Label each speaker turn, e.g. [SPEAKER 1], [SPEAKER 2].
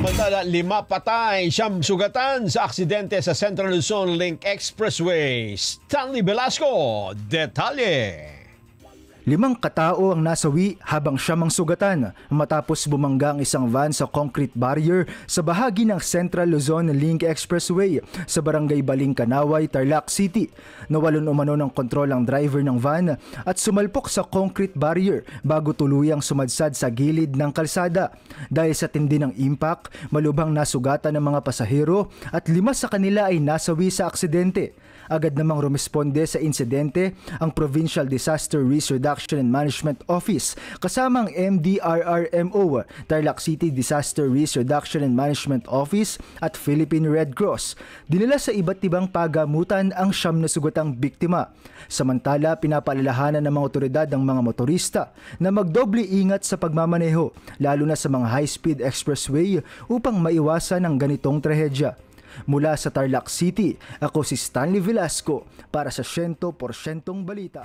[SPEAKER 1] Samantala, 5 patay, 9 sugatan sa aksidente sa Central Luzon Link Expressway. Stanley Velasco, detalye.
[SPEAKER 2] 5 katao ang nasawi habang 9 sugatan matapos bumangga ang isang van sa concrete barrier sa bahagi ng Central Luzon Link Expressway sa barangay Baling Kanaway, Tarlac City. Nawalan umano ng kontrol ang driver ng van at sumalpok sa concrete barrier bago tuluyang sumadsad sa gilid ng kalsada. Dahil sa tindi ng impact, malubhang nasugatan ng mga pasahero at 5 sa kanila ay nasawi sa aksidente. Agad namang rumesponde sa insidente ang Provincial Disaster Risk Reduction and Management Office kasama ang MDRRMO, Tarlac City Disaster Risk Reduction and Management Office at Philippine Red Cross. Dinala sa iba't ibang pagamutan ang 9 na sugatang biktima. Samantala, pinapaalalahanan ng mga otoridad ang mga motorista na magdoble ingat sa pagmamaneho, lalo na sa mga high-speed expressway upang maiwasan ang ganitong trahedya. Mula sa Tarlac City, ako si Stanley Velasco para sa 100% Balita.